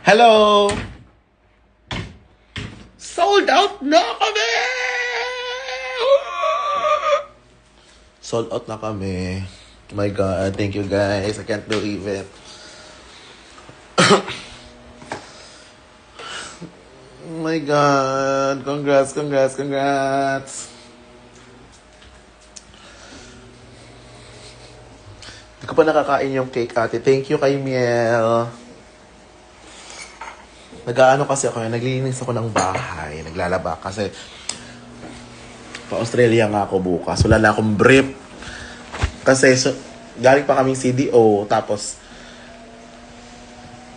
Hello! Sold out na kami! Sold out na kami. Oh my God, thank you guys. I can't believe it. Oh my God. Congrats, congrats, congrats. Hindi ko pa nakakain yung cake, ate. Thank you kay Miel. Nag-aano kasi ako, naglilinis ako ng bahay. Naglalaba kasi pa-Australia nga ako bukas. Wala na akong brief. Kasi galing pa kaming CDO. Tapos,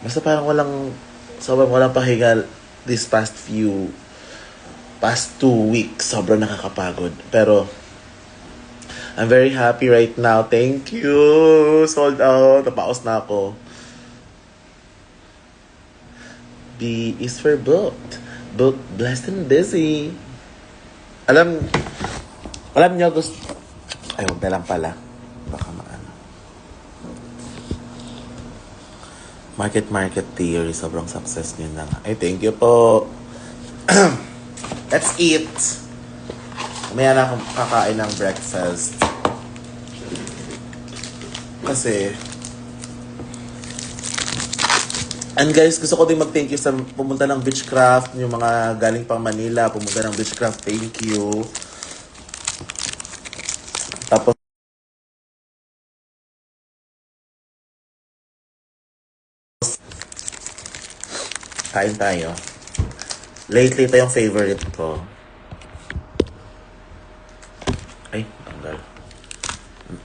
basta parang sobrang walang pahinga this past 2 weeks. Sobrang nakakapagod. Pero, I'm very happy right now. Thank you. Sold out. Napaos na ako. B is for booked. Booked, blessed, and busy. Alam niyo, gusto... Ay, huwag na lang pala. Baka maano. Market theory. Sobrang success niyo na nga. Ay, thank you po. Let's eat. Mamaya na akong kakain ng breakfast. Kasi... And guys, gusto ko din mag-thank you sa pumunta ng Beechcraft, yung mga galing pang Manila, pumunta ng Beechcraft, thank you. Tapos, kain tayo. Lately, ito yung favorite ko. Ay, tanggal.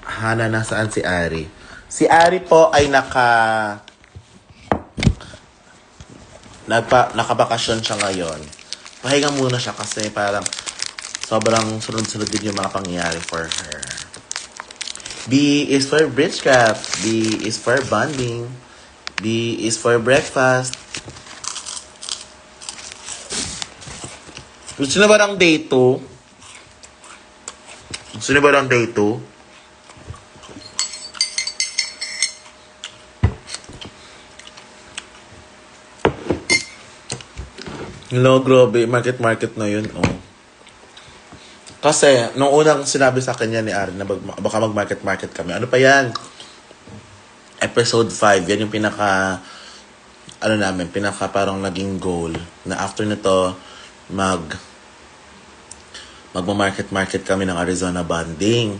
Hana, nasaan si Ari? Si Ari po ay nakabakasyon siya ngayon. Pahinga muna siya kasi parang sobrang sunod-sunod din yung mga pangyayari for her. B is for Beechcraft. B is for bonding. B is for breakfast. Gusto na ba ng day 2? Gusto na ba ng day 2? Hello, grabe. Market na yun, oh. Kasi, nung unang sinabi sa kanya ni Ari na baka mag-market kami. Ano pa yan? Episode 5. Yan yung pinaka parang naging goal. Na after nito, magma-market kami ng Arizona bonding.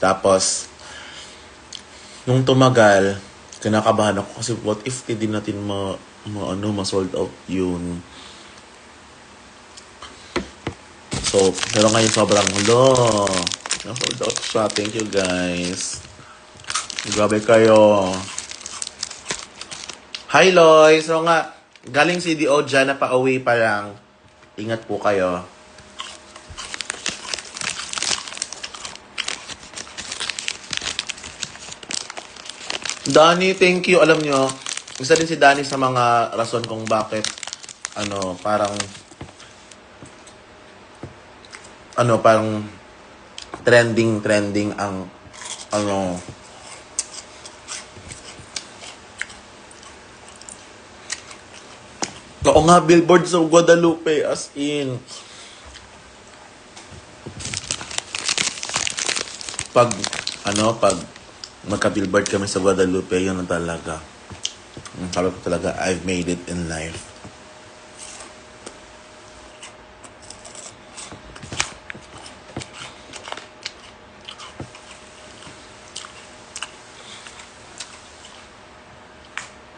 Tapos, nung tumagal, kinakabahan ako kasi what if hindi natin ma-sold out yun. So, pero ngayon sobrang na-sold out siya. Thank you, guys. Grabe kayo. Hi, Loy. So nga, galing CDO dyan na pa-uwi pa lang. Ingat po kayo. Danny, thank you. Alam nyo, isa din si Danny sa mga rason kung bakit, parang trending ang oo nga, billboard sa Guadalupe, as in. Pag magka-billboard kami sa Guadalupe, yun na talaga. Sabi ko talaga, I've made it in life.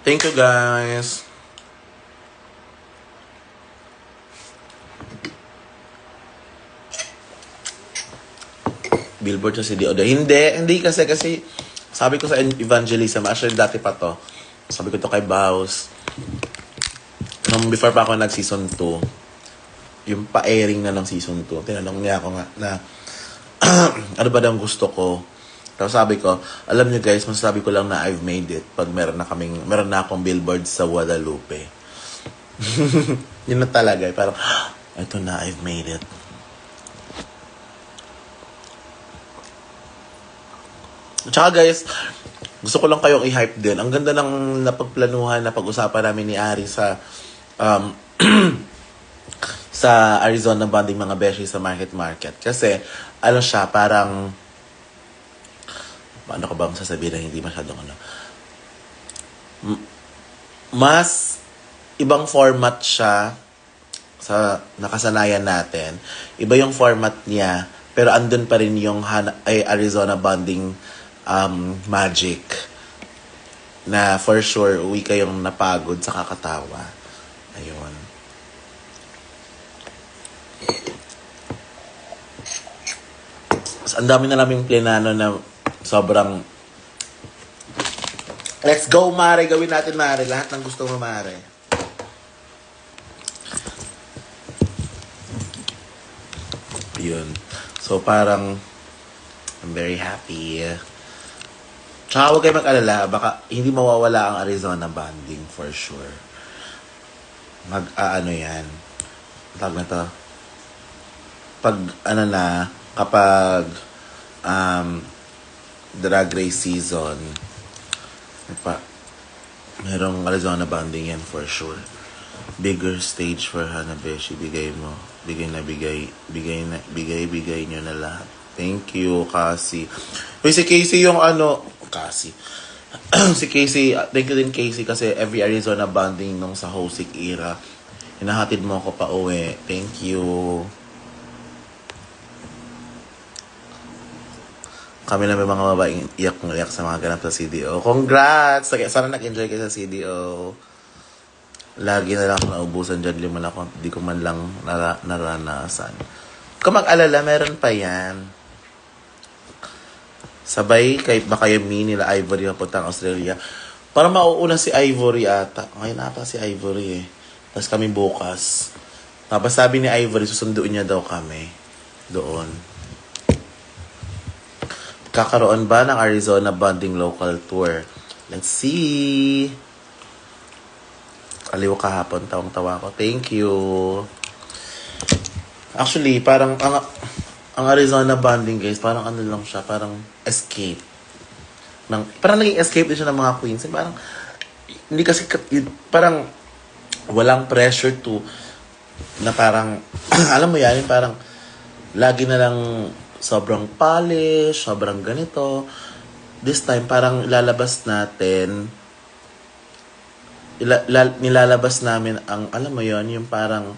Thank you, guys. Billboard sa CDO. Hindi kasi sabi ko sa evangelism, actually dati pa to. Sabi ko to kay Baus. Before pa ako nag-season 2, yung pa-airing na ng season 2, tinanong niya ako nga na ano ba daw gusto ko. Tapos sabi ko, alam niyo guys, masasabi ko lang na I've made it pag meron na akong billboard sa Guadalupe. Yun na talaga. Parang, ito na, I've made it. Tsaka guys, Gusto ko lang kayong i-hype din. Ang ganda ng napagplanuhan na pag-usapan namin ni Ari sa um, sa Arizona Bonding mga beshi sa Market. Kasi, ano siya, parang, ano ka ba ang sasabihin na hindi masyadong ano, mas ibang format siya sa nakasanayan natin. Iba yung format niya, pero andun pa rin yung Arizona Bonding magic na for sure uwi kayong napagod sa kakatawa. Ayun. So, ang dami na naming plinano na sobrang let's go, Mare. Gawin natin, Mare. Lahat ng gusto mo, Mare. Yun. So, parang I'm very happy. Tsaka huwag kayo mag-alala. Baka hindi mawawala ang Arizona Bonding for sure. Ano yan. Tawag na to. Pag, ano na, kapag drag race season, merong Arizona Bonding yan for sure. Bigger stage for Hanabeshi. Bigay mo. Bigay nyo na lahat. Thank you, Cassie. Uy, si Casey yung ano, Cassie. Si Casey, thank you din Casey kasi every Arizona Bonding nung sa Hosik era, hinahatid mo ako pa uwi. Thank you. Kami na may mga babaeng iyak sa mga ganap sa CDO. Congrats! Sana nag-enjoy kayo sa CDO. Lagi na lang ako naubusan dyan. Liman ako. Di ko man lang naranasan. Kung mag-alala, meron pa yan. Sabay, baka yung nila Ivory papuntang Australia. Para mauuna si Ivory ata. Ngayon ata si Ivory eh. Tapos kami bukas. Tapos sabi ni Ivory, susunduin niya daw kami. Doon. Kakaroon ba ng Arizona Bonding Local Tour? Let's see. Aliw kahapon, tawang-tawa ko. Thank you. Actually, parang ang Arizona Bonding, guys, parang ano lang siya, parang escape. Parang naging escape din siya ng mga queens. Parang, hindi kasi, parang, walang pressure to, na parang, alam mo yan, parang, lagi na lang, sobrang polish, sobrang ganito. This time, parang lalabas natin, nilalabas namin ang, alam mo yon yung parang,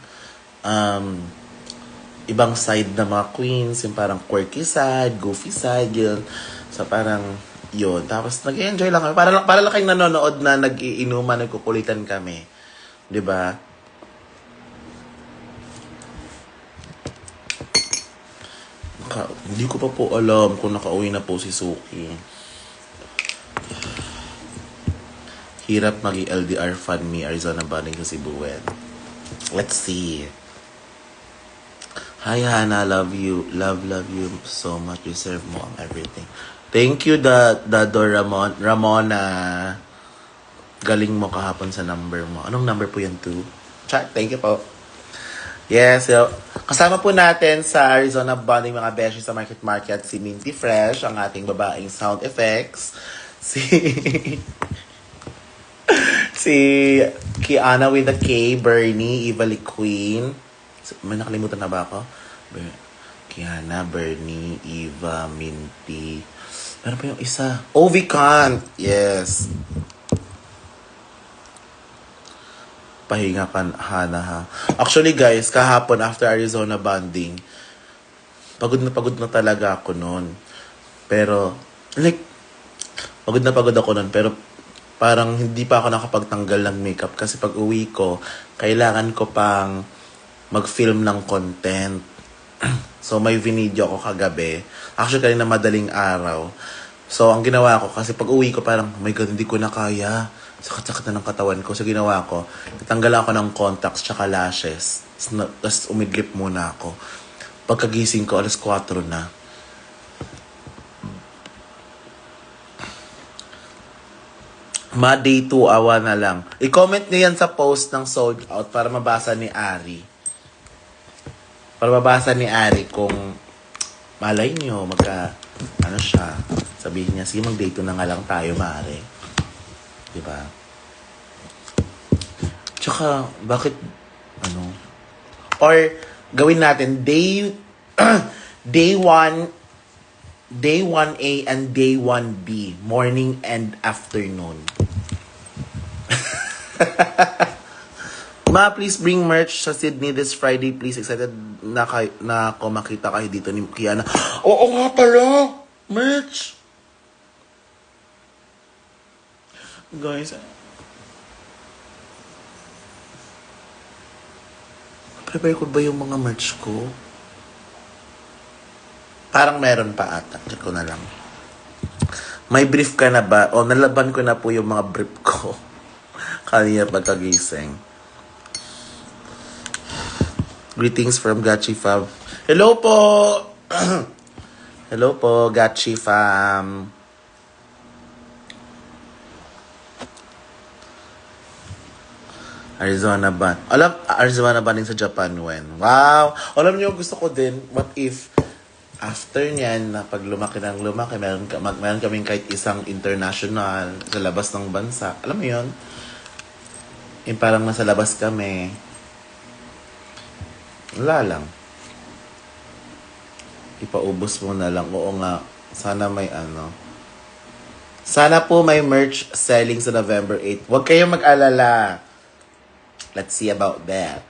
ibang side ng mga queens, yung parang quirky side, goofy side, yun. So, parang, yun. Tapos, nag-enjoy lang kami. Para lang kayong nanonood na nag-iinuman, nagkukulitan kami. 'Di ba? Hindi ko pa po alam kung nakauwi na po si Suki. Hirap mag-LDR fan me, Arizona Bonding sa Cebuet. Let's see. Hi Hannah, love you. Love you so much. You serve mo ang everything. Thank you, Dado Ramona. Galing mo kahapon sa number mo. Anong number po yan, 2? Chat, thank you po. Yes, so, kasama po natin sa Arizona Bonding mga beshi sa Market si Minty Fresh, ang ating babaeng sound effects. Si Kiana with a K, Bernie, Eva Lee Queen. May nakalimutan na ba ako? Kiana, Bernie, Eva, Minty. Meron pa yung isa. Ovican! Yes. Pahinga ka, Hana, ha. Actually, guys, kahapon after Arizona Bonding, pagod na talaga ako noon. Pero, pagod ako noon, pero parang hindi pa ako nakapagtanggal ng makeup kasi pag uwi ko, kailangan ko pang mag-film ng content. So, may video ako kagabi. Actually, kanina madaling araw. So, ang ginawa ko, kasi pag uwi ko, parang, oh my God, hindi ko na kaya. Sakit-sakit na ng katawan ko. So, ginawa ko, natanggal ako ng contacts tsaka lashes. Tapos, umidlip muna ako. Pagkagising ko, 4:00 na. Day 2, awa na lang. I-comment niyo yan sa post ng sold out para mabasa ni Ari. Para mabasa ni Ari kung malay nyo, ano siya. So, Sabihin niya, sige mag-date na nga lang tayo, maaari. Diba? Tsaka, bakit, or gawin natin, day 1A and day 1B, morning and afternoon. Ma, please bring merch sa Sydney this Friday, please. Excited na ako makita kayo dito ni Kiana. Oo nga pala! Merch! Guys, prepare ko ba yung mga merch ko? Parang meron pa ata. Check ko na lang. May brief ka na ba? O, nalaban ko na po yung mga brief ko. Kanina pagkagising. Greetings from Gachi Fam. Hello po! Hello po, Gachi Fam. Arizona ban. Arizona ban din sa Japan when. Wow! Alam niyo, gusto ko din, what if after niyan, na pag lumaki ng lumaki, meron kaming kahit isang international sa labas ng bansa. Alam mo yun? Yung parang nasa labas kami. Wala lang. Ipaubos mo na lang. Oo nga. Sana may Sana po may merch selling sa November 8. Huwag kayong mag-alala. Let's see about that.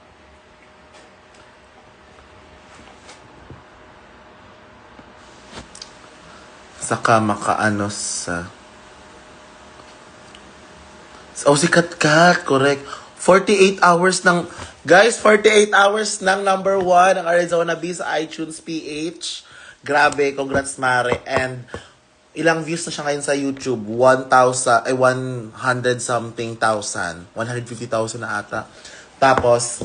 Saka makaano sa... Oh, si Kat, correct. 48 hours ng... Guys, 48 hours ng number 1 ng Arizona Bee sa iTunes PH. Grabe, congrats Mare. And ilang views na siya ngayon sa YouTube? 100 something thousand. 150,000 na ata. Tapos,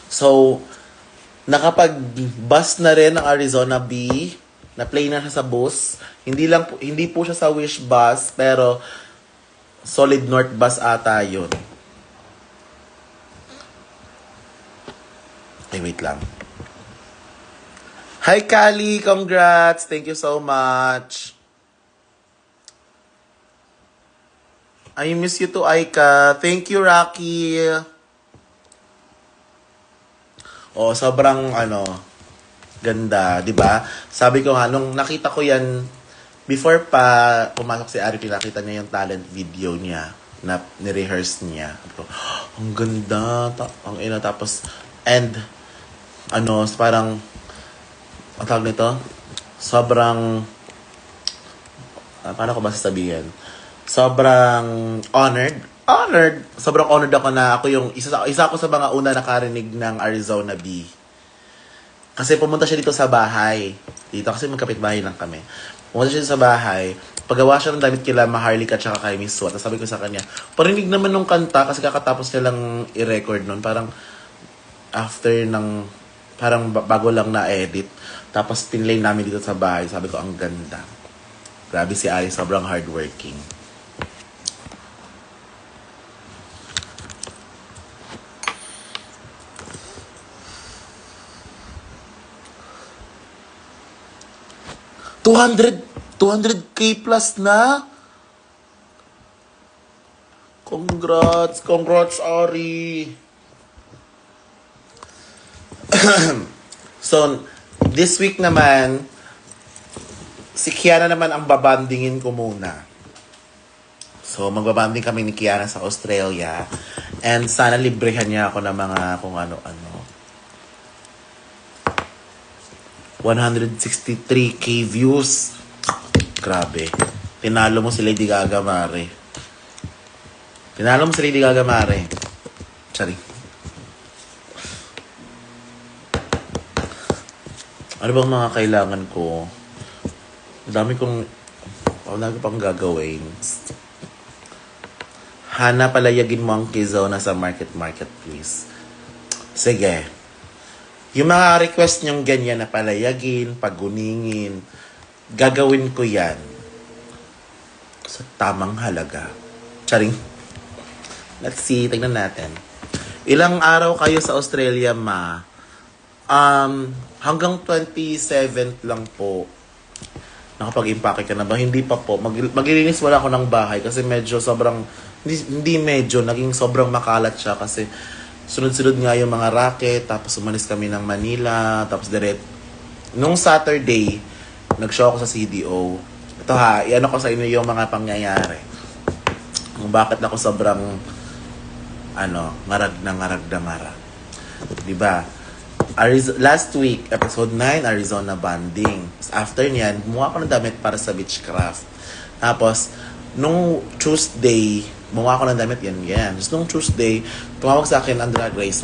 so, nakapag-bus na rin ang Arizona Bee. Na-play na siya sa bus. Hindi po siya sa Wish bus, pero Solid North bus ata yun. Ay, wait lang. Hi, Kali! Congrats! Thank you so much. I miss you too, Aika. Thank you, Rocky. Oh, sobrang, ganda, di ba? Sabi ko nga, nung nakita ko yan, before pa pumasok si Ari, pinakita niya yung talent video niya na ni-rehearse niya. Ang ganda. Ang ina, tapos, and, parang, ang tawag nito? Sobrang, paano ko ba sasabihin? Sobrang honored. Sobrang honored ako na ako yung, isa ako sa mga una nakarinig ng Arizona Bee. Kasi pumunta siya dito sa bahay. Dito kasi magkapit-bahay lang kami. Pumunta siya sa bahay. Paggawa siya ng damit kila Maharlika at saka kay Miss Sua. Tapos sabi ko sa kanya, parinig naman nung kanta kasi kakatapos niya lang i-record nun. Parang parang bago lang na-edit. Tapos pinlay namin dito sa bahay. Sabi ko, ang ganda. Grabe si Ari, sobrang hardworking. $200K plus na? Congrats, Ari. So, this week naman, si Kiana naman ang babandingin ko muna. So, magbabanding kami ni Kiana sa Australia. And sana librehan niya ako ng mga kung ano-ano. 163K views. Grabe. Tinalo mo si Lady Gaga, Mare. Sorry. Ano bang mga kailangan ko? Dami kong pang gagawin. Hana, palayagin mo ang Kizona sa market please. Sige. Yung mga request nyong ganyan na palayagin, paguningin, gagawin ko yan sa tamang halaga. Charing. Let's see, tignan natin. Ilang araw kayo sa Australia, ma? Hanggang 27th lang po. Nakapag-impake ka na ba? Hindi pa po. Maglilinis wala ako ng bahay kasi medyo sobrang, hindi medyo, naging sobrang makalat siya kasi sunod-sunod nga yung mga racket, tapos umalis kami ng Manila, tapos nung Saturday, nag-show ako sa CDO. Ito ha, iano ko sa inyo yung mga pangyayari. Kung bakit ako sobrang, ngarag na ngarag. Diba? Last week, episode 9, Arizona Banding. After niyan, gumawa ako ng damit para sa Beechcraft. Tapos, nung Tuesday, gumawa ako ng damit yan. Tapos nung Tuesday, tumawag sa akin ang Drag Race,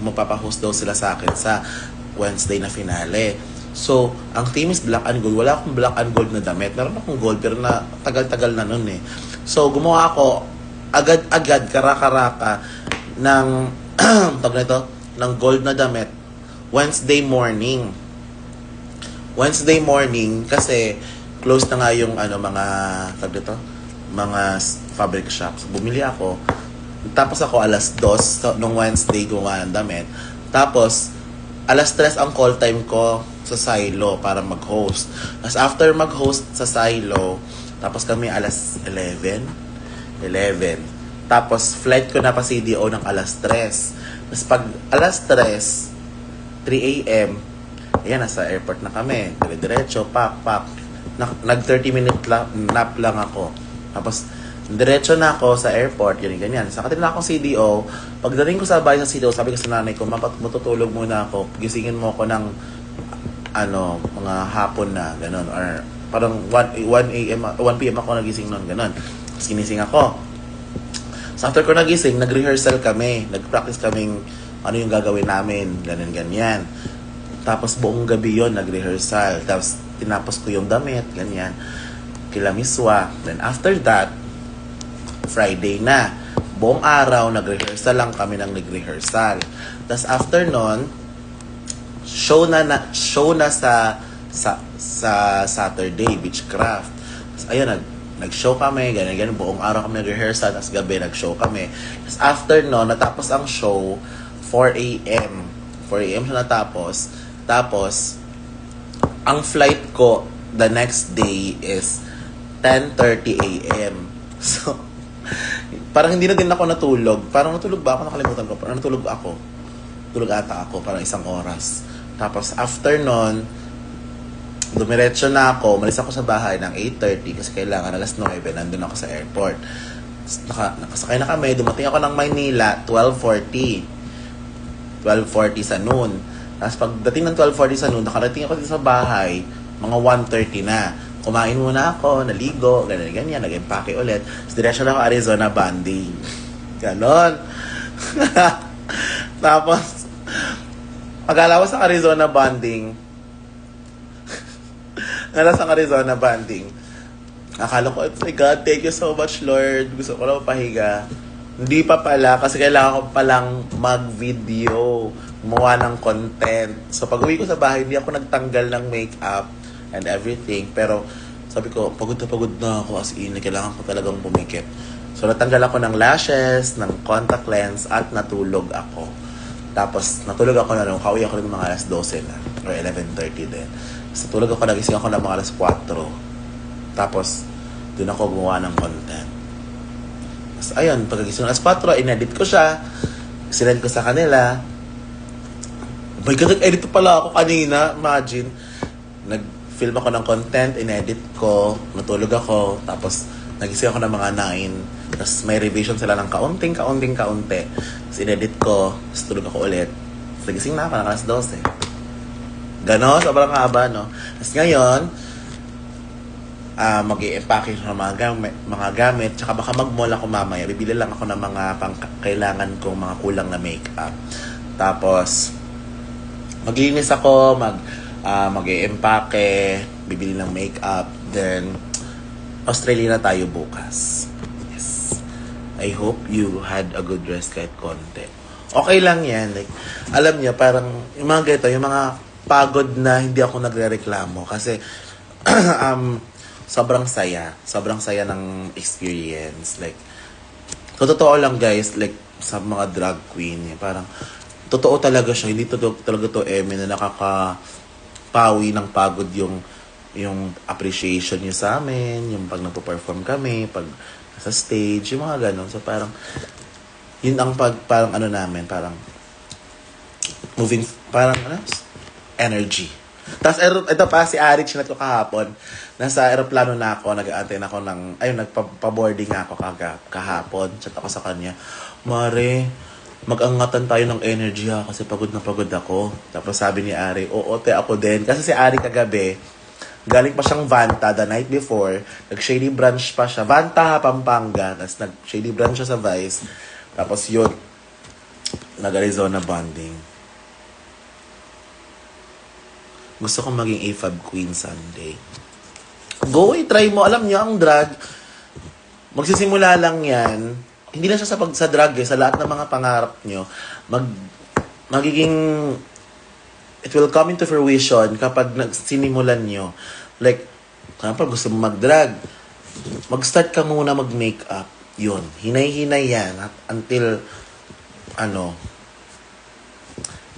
magpapahost daw sila sa akin sa Wednesday na finale. So, ang team is black and gold. Wala akong black and gold na damit. Meron akong gold, pero na tagal-tagal na nun eh. So, gumawa ako agad-agad, karaka-raka ng tawag nito, ng gold na damit Wednesday morning kasi close na nga yung mga tawag nito, mga fabric shops. Bumili ako, tapos ako alas 2 nung Wednesday gumawa ng damit, tapos alas 3 ang call time ko sa Silo para mag-host. Tapos after mag-host sa Silo, tapos kami alas 11. Tapos flight ko na pa CDO ng alas 3. Tapos pag alas 3 a.m., ayan, nasa airport na kami. Diretso, pak. Nag 30-minute nap lang ako. Tapos, diretso na ako sa airport, ganyan. Saka din na akong CDO. Pagdating ko sa bahay sa CDO, sabi ko sa nanay ko, matutulog muna ako. Gisingin mo ako ng, mga hapon na, gano'n. Or parang 1 p.m. ako nagising noon, gano'n. Tapos ginising ako. So after ko nagising, nag-rehearsal kami. Nag-practice kaming ano yung gagawin namin, ganyan. Tapos buong gabi yon nag-rehearsal. Tapos tinapos ko yung damit, ganyan. Kila Miswa. Then after that, Friday na. Buong araw, nag-rehearsal lang kami ng nag-rehearsal. Tapos after nun, show na sa Saturday, Beechcraft. Tapos ayun, nag-show kami, ganyan, buong araw kami nag-rehearsal, tapos gabi nag-show kami. Tapos after no, natapos ang show, 4 a.m. 4 a.m. siya natapos. Tapos, ang flight ko the next day is 10:30 a.m. So, parang hindi na din ako natulog. Parang natulog ba ako? Nakalimutan ko. Parang natulog ako. Tulog ata ako, parang 1 oras. Tapos after nun, dumiretso na ako, malis ako sa bahay ng 8:30 kasi kailangan alas 9, nandun ako sa airport. Nakasakay na kami, dumating ako ng Maynila, 12:40 sa noon. Tapos pagdating ng 12:40 sa noon, nakarating ako dito sa bahay, mga 1:30 na. Kumain muna ako, naligo, ganyan, nag-empake ulit. Tapos diretso na ako Arizona Banding. Ganon. Tapos, pag-alawas sa Arizona Banding, akala ko, oh my God, thank you so much, Lord. Gusto ko na mapahiga. Hindi pa pala, kasi kailangan ko palang mag-video, gumawa ng content. So, pag uwi ko sa bahay, hindi ako nagtanggal ng makeup and everything. Pero, sabi ko, pagod na ako as in, kailangan ko talagang pumikit. So, natanggal ako ng lashes, ng contact lens, at natulog ako. Tapos, natulog ako na nung kauwi ako ng mga alas 12 na, or 11:30 din. So, tulog ako, nagising ako ng mga alas 4. Tapos, doon ako gumawa ng content. Tapos, ayun, pagkagising ng alas 4, inedit ko siya. Sinend ko sa kanila. Oh my God, nag-edit pala ako kanina. Imagine. Nag-film ako ng content, inedit ko, natulog ako, tapos, nagising ako ng mga 9. Tapos, may revision sila ng kaunting. Tapos, inedit ko, tapos tulog ako ulit. Tapos, nagising na ako ng alas 12. Ganon, sobrang haba, no? Tapos ngayon, mag-i-empake ng mga gamit, tsaka baka mag-mall ako mamaya. Bibili lang ako ng mga kailangan kong mga kulang na makeup. Tapos, maglinis ako, mag-i-empake, bibili ng makeup, then, Australia na tayo bukas. Yes. I hope you had a good rest kahit konti. Okay lang yan. Like, alam niya, parang, yung mga ganito, yung mga pagod na hindi ako nagrereklamo kasi sobrang saya ng experience. Like, totoo lang guys, like sa mga drag queen, parang totoo talaga siya, hindi talaga to na nakakapawi ng pagod yung yung appreciation niyo sa amin, yung pag nagpo-perform kami, pag sa stage, yung mga ganun. So parang, yun ang parang ano namin, parang moving, parang ano, energy. Tapos ito pa, si Ari chinat ko kahapon. Nasa aeroplano na ako, nag-aantay na ako ng, ayun, nagpa-boarding na ako kahapon. Chat ako sa kanya, Mare, mag-angatan tayo ng energy ha, kasi pagod na pagod ako. Tapos sabi ni Ari, oo, te, ako din. Kasi si Ari kagabi, galing pa siyang Vanta the night before. Nag-Shady Branch pa siya. Vanta, Pampanga. Tapos nag-Shady Branch siya sa Vice. Tapos yun, nag-Arizona bonding. Gusto kong maging AFAB Queen someday. Go, try mo. Alam niyo, ang drag, magsisimula lang yan. Hindi lang siya sa drag, sa lahat ng mga pangarap niyo. Magiging, it will come into fruition kapag sinimulan niyo. Like, kapag gusto mo mag-drag, mag-start ka muna mag-makeup. Yun. Hinay-hinay yan. Until,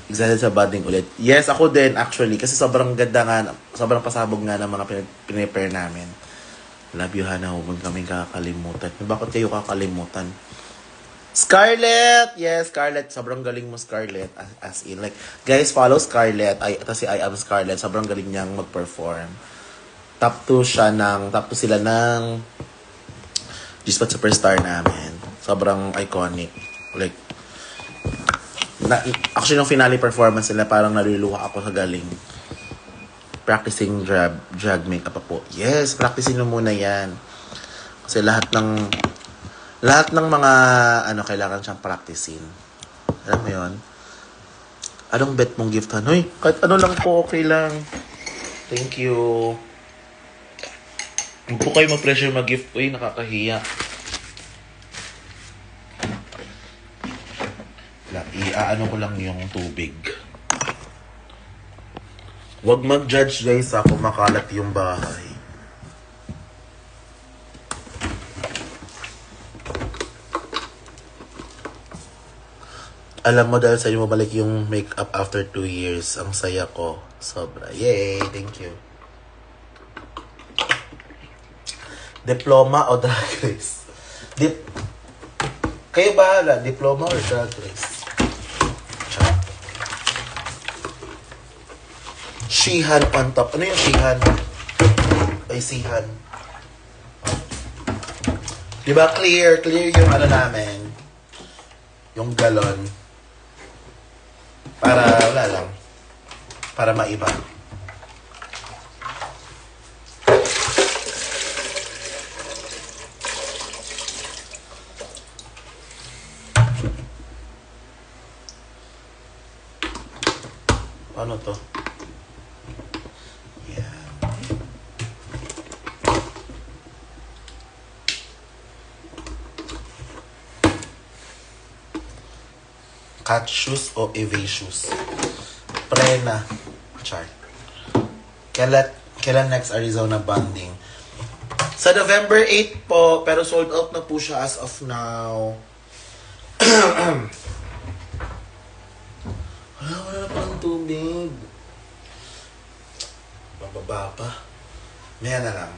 excited sa bonding ulit. Yes, ako din actually. Kasi sobrang ganda nga, sobrang pasabog nga ng mga pinipare namin. Love you, Hana. Huwag kaming kakalimutan. Bakit kayo kakalimutan? Scarlett! Yes, Scarlett. Sobrang galing mo, Scarlett. As in, like, guys, follow Scarlett. Kasi I am Scarlett. Sobrang galing niyang mag-perform. Top 2 sila ng G-Spot Superstar namin. Sobrang iconic. Like, actually, nung finale performance nila, parang naluluha ako sa galing. Practicing drag makeup pa po. Yes, practicing mo muna yan. Kasi lahat ng mga, kailangan siyang practicing. Alam mo yun? Anong bet mong giftan? Hoy, kahit ano lang po, okay lang. Thank you. Huwag po kayo mag-pressure mag-gift. Uy, nakakahiya. Iaano ko lang yung tubig. Huwag mag-judge guys kung makalat yung bahay. Alam mo, dahil sa'yo mabalik yung makeup after 2 years. Ang saya ko. Sobra. Yay! Thank you. Diploma o drag race? Kayo bahala, diploma or drag race? Shihan on top. Ano yung Shihan? Ay, Sihan. Diba clear yung namin. Yung galon. Para, wala lang. Para maiba. Paano to? Cat shoes o EV shoes? Prena. Char. Kailan next Arizona bonding? Sa November 8 po, pero sold out na po siya as of now. Wala na pang tubig. Bababa pa. Maya na lang.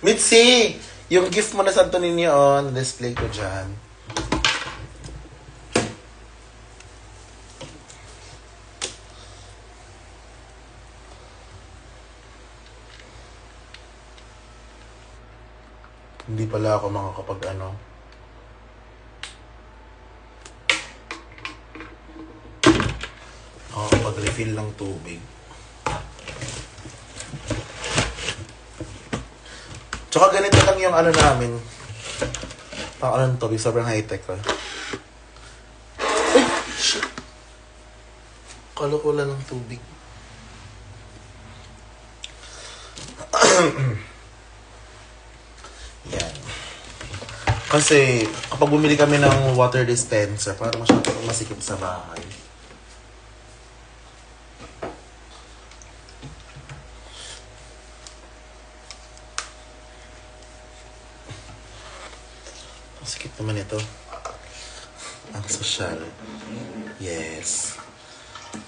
Mitzi! Yung gift mo na Santo Niño, display ko dyan. Hindi pala ako makakapag makakapag-refill ng tubig. Tsaka ganito lang yung namin. Pang tubig, sobrang high-tech Ay! Shit! Kala ko lang ng tubig. Yan. Kasi, kapag bumili kami ng water dispenser, para masyadong masikip sa bahay. Sikip naman ito. Ang social. Yes.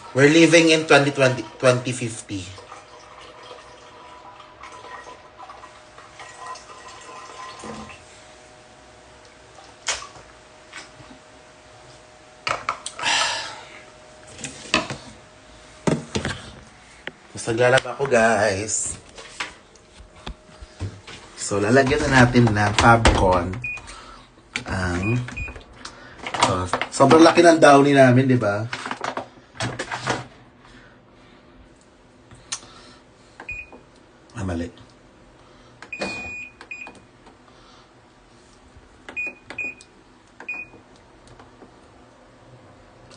We're living in 2020, 2050. Mas naglalaba ako, guys. So, lalagyan na natin ng Fabcon ang sobrang laki ng downy namin, di ba? Mali.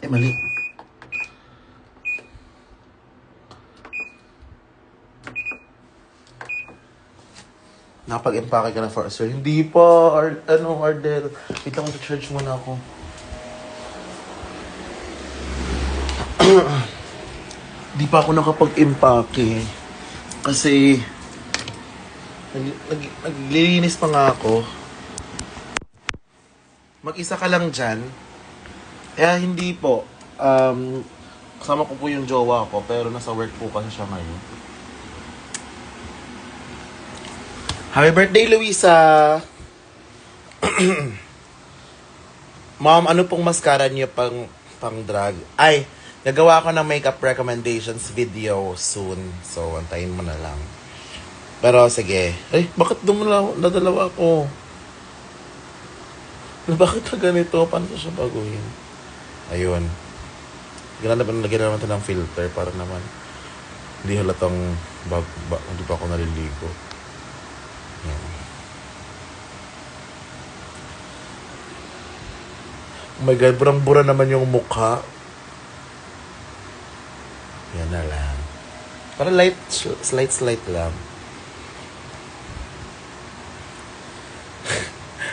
Mali. Nakapag-empake ka na for sir. Hindi pa, Ardel. Wait lang, charge muna ako. Di pa ako nakapag-empake. Kasi, naglilinis pa nga ako. Mag-isa ka lang dyan. Hindi po. Kasama ko po yung jowa ko, pero nasa work po kasi siya ngayon. Happy birthday, Luisa! Mom, ano pong mascara niyo pang drag? Ay, nagawa ko ng makeup recommendations video soon. So, antayin mo na lang. Pero, sige. Ay, bakit nadalawa ako? Bakit na ganito? Paano siya baguhin? Ayun. Lagyan naman ito ng filter para naman hindi halatang hindi pa ako naliligo. Yan. Oh my God, burang-bura naman yung mukha. Yan na lang. Para slight lang.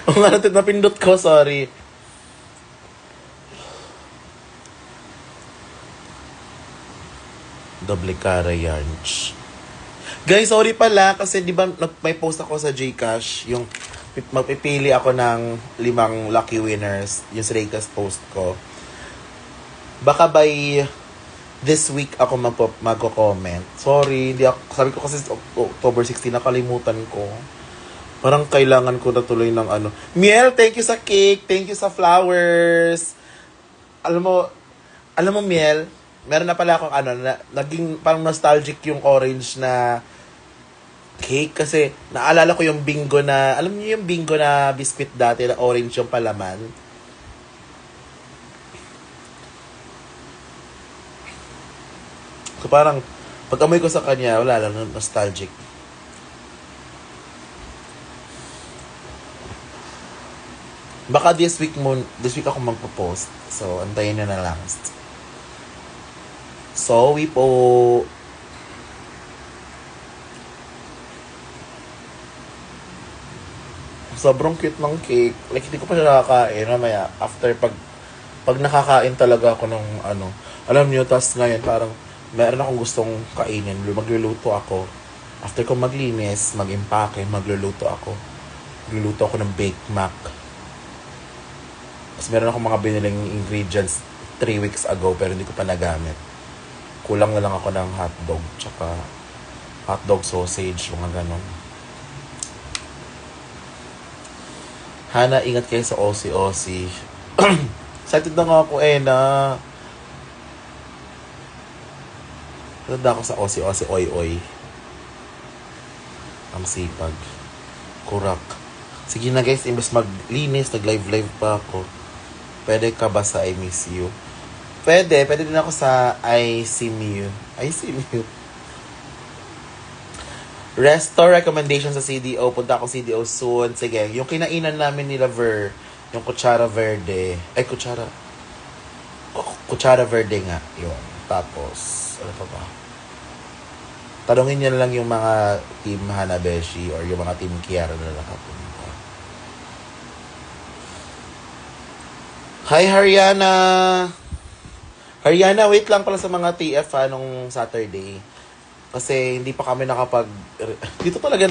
O nga natin, napindot ko, sorry. Doble cara yarns. Guys, sorry pala kasi di ba may post ako sa Gcash, yung magpipili ako ng 5 lucky winners, yung sa latest post ko. Baka by this week ako magko-comment. Sorry, hindi ako, sabi ko kasi October 16, nakalimutan ko. Parang kailangan ko na tuloy ng ano. Miel, thank you sa cake, thank you sa flowers. Alam mo Miel, meron na pala akong naging parang nostalgic yung orange na cake kasi naalala ko yung bingo na, alam niyo yung bingo na biscuit dati na orange yung palaman. So parang, pag amoy ko sa kanya, wala lang, nostalgic. Baka this week ako magpo-post. So, antayin na lang. Sorry po. Sobrang cute ng cake. Like, hindi ko pa siya nakakain. Mamaya, after pag nakakain talaga ako ng alam niyo, tas ngayon parang meron akong gustong kainin. Magluluto ako. After ko maglinis, mag-impake, magluluto ako. Magluluto ako ng baked mac. Tapos meron akong mga biniling ingredients 3 weeks ago pero hindi ko pa nagamit. Kulang na lang ako ng hotdog, tsaka hotdog sausage, mga ganon. Hana, ingat kayo sa Aussie. Excited na nga ako, na. Excited na ako sa Aussie, oy. Ang sipag. Kurak. Sige na guys, imbes maglinis, nag-live pa ako. Pwede ka ba sa I Miss You? Pwede din ako sa I See Me You. Restore recommendation sa CDO. Punta ako CDO soon. Sige, yung kinainan namin nila yung Cuchara Verde. Cuchara Verde nga. Yun. Tapos, ano pa ba? Tanungin niyo na lang yung mga team Hanabeshi or yung mga team Kiara na nakapunta. Hi, Haryana! Haryana, wait lang pala sa mga TF nung Saturday. Kasi hindi pa kami dito talaga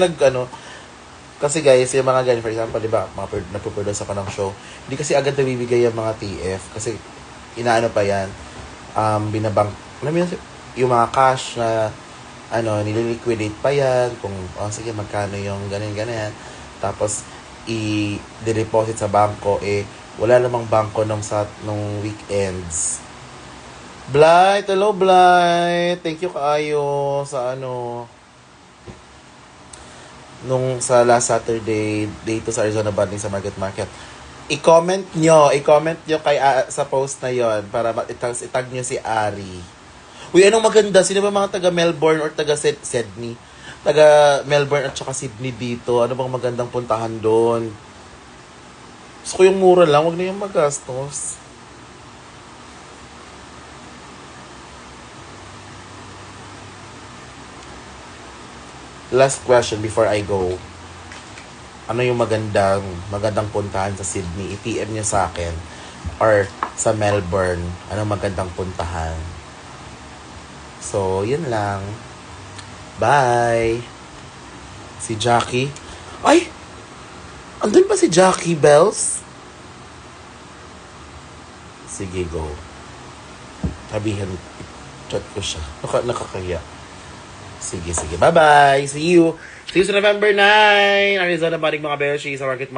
kasi guys, yung mga ganyan, for example, di ba, nagpo-produce ako ng show, hindi kasi agad nabibigay yung mga TF, kasi inaano pa yan, alam mo yung mga cash na, nililiquidate pa yan, kung, sige, magkano yung ganyan. Tapos, i-deposit sa bangko, wala namang bangko nung weekends. Blight, hello Blight. Thank you kaayo sa nung sa last Saturday dito sa Arizona Bonding sa Market. I-comment nyo kay sa post na yon para itag nyo si Ari. Uy, anong maganda? Sino ba mga taga Melbourne or taga Sydney? Taga Melbourne at saka Sydney dito. Ano bang magandang puntahan doon? Gusto ko yung mura lang, wag na yung magastos. Last question before I go. Ano yung magandang puntahan sa Sydney? I-PM niyo sa akin. Or sa Melbourne. Ano magandang puntahan? So, yun lang. Bye! Si Jackie. Ay! Andun ba si Jackie Bells? Sige, go. Sabihin, chat ko siya. Nakakaya. Sige. Bye-bye. See you sa November 9. Arizona Bonding mga beshi sa Market.